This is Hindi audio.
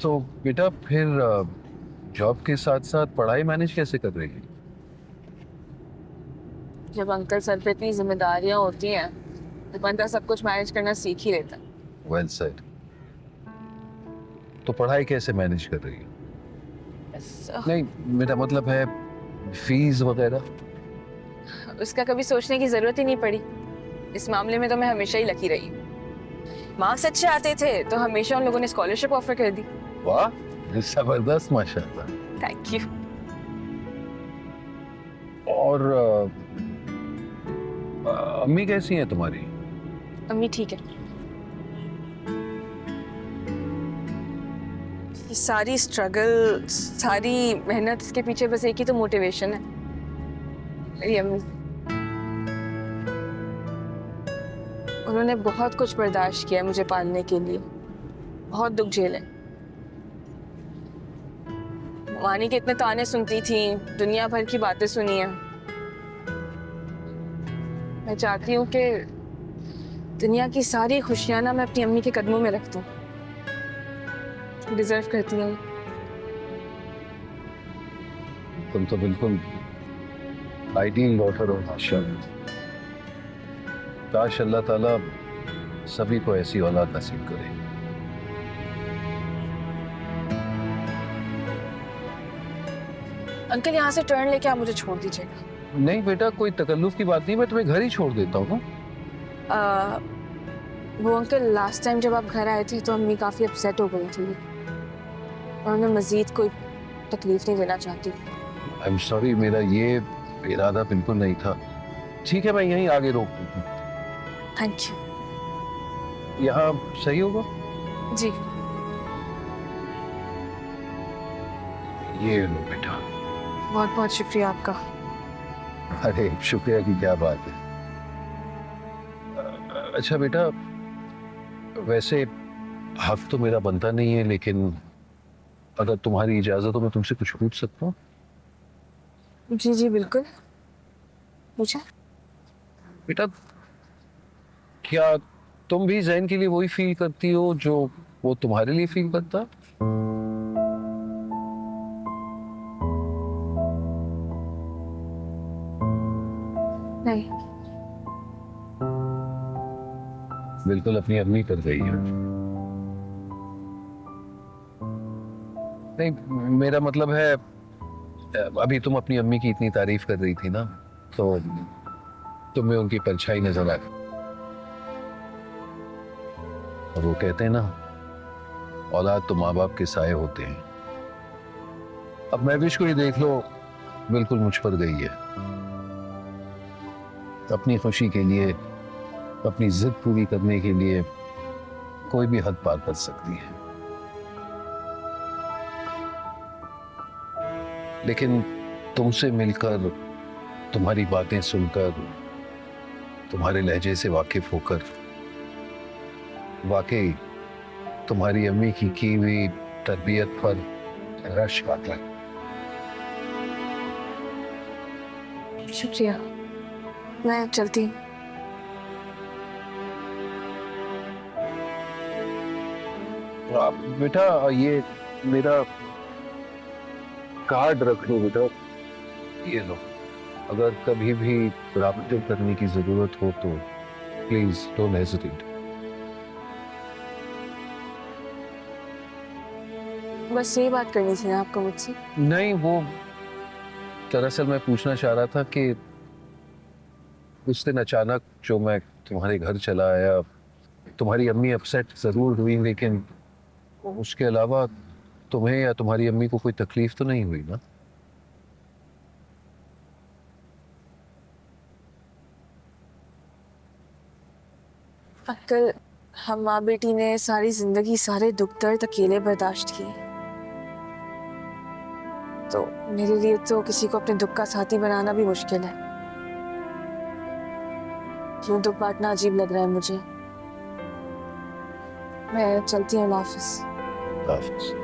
तो बेटा फिर जॉब के साथ साथ पढ़ाई मैनेज कैसे कर रही है? जब अंकल सर पे इतनी जिम्मेदारियां होती हैं तो बंदा सब कुछ मैनेज करना सीख ही लेता है। Well said. तो पढ़ाई कैसे मैनेज कर रही है? बस नहीं, मेरा मतलब है फीस वगैरह। उसका कभी सोचने की जरूरत ही नहीं पड़ी। इस मामले में तो मैं हमेशा ही लकी रही हूँ। मार्क्स अच्छे आते थे तो हमेशा उन लोगों ने स्कॉलरशिप ऑफर कर दी। वाह, जबरदस्त माशाल्लाह। Thank you. और अम्मी कैसी हैं तुम्हारी? अम्मी ठीक है। ये सारी स्ट्रगल, सारी मेहनत, इसके पीछे बस एक ही तो मोटिवेशन है, मेरी अम्मी। उन्होंने बहुत कुछ बर्दाश्त किया है मुझे पालने के लिए, बहुत दुख झेले। वानी के इतने ताने सुनती थी, दुनिया भर की बातें सुनी है। मैं चाहती हूँ कि दुनिया की सारी खुशियां ना मैं अपनी अम्मी के कदमों में रख दूँ। डिजर्व करती हूँ। तुम तो बिल्कुल आइडियल डॉटर हो माशाल्लाह। काश अल्लाह ताला सभी को ऐसी औलाद नसीब करे। अंकल यहाँ से टर्न लेके आप मुझे छोड़ दीजिएगा। नहीं बेटा, कोई तकल्लुफ की बात नहीं, मैं तुम्हें घर ही छोड़ देता हूँ। आ, वो अंकल लास्ट टाइम जब आप घर आए थे तो अम्मी काफी अपसेट हो गई थी और उन्हें मजीद कोई तकलीफ नहीं देना चाहती। आई एम सॉरी, मेरा ये इरादा बिल्कुल नहीं था। ठीक है, मैं यहीं आगे रोक दूँ। थैंक यहाँ सही होगा? यू जी। ये लो बेटा। बहुत बहुत शुक्रिया आपका। अरे शुक्रिया की क्या बात है। अच्छा बेटा, वैसे हक तो मेरा बनता नहीं है, लेकिन अगर तुम्हारी इजाजत हो मैं तुमसे कुछ पूछ सकता हूँ? जी जी बिल्कुल, पूछा। बेटा, क्या तुम भी जैन के लिए वही फील करती हो जो वो तुम्हारे लिए फील करता? नहीं। बिल्कुल अपनी अम्मी कर रही है। नहीं, मेरा मतलब है अभी तुम अपनी अम्मी की इतनी तारीफ कर रही थी ना, तो तुम्हें उनकी परछाई नजर आ गई। और वो कहते हैं ना, औलाद तो माँ बाप के साए होते हैं। अब महविश को ही देख लो, बिल्कुल मुझ पर गई है। अपनी खुशी के लिए, अपनी जिद पूरी करने के लिए कोई भी हद पार कर सकती है। लेकिन तुमसे मिलकर, तुम्हारी बातें सुनकर, तुम्हारे लहजे से वाकिफ होकर, वाकई तुम्हारी अम्मी की हुई तरबियत पर रश आता है। शुक्रिया, मैं चलती हूँ। बेटा, ये मेरा कार्ड रख लो बेटा। ये लो, अगर कभी भी राब्ते करने की जरूरत हो तो प्लीज डोंट हेजिटेट। बस यही बात करनी थी ना आपको मुझसे। नहीं, वो दरअसल मैं पूछना चाह रहा था कि उस दिन अचानक जो मैं तुम्हारे घर चला आया, तुम्हारी अम्मी अपसेट जरूर हुई, लेकिन उसके अलावा तुम्हें या तुम्हारी अम्मी को कोई तकलीफ तो नहीं हुई ना? अंकल, हम माँ बेटी ने सारी जिंदगी सारे दुख दर्द अकेले बर्दाश्त किए, तो मेरे लिए तो किसी को अपने दुख का साथी बनाना भी मुश्किल है। क्यों दुख बांटना अजीब लग रहा है मुझे। मैं चलती हूँ, अल्लाह हाफिज। हाफिज।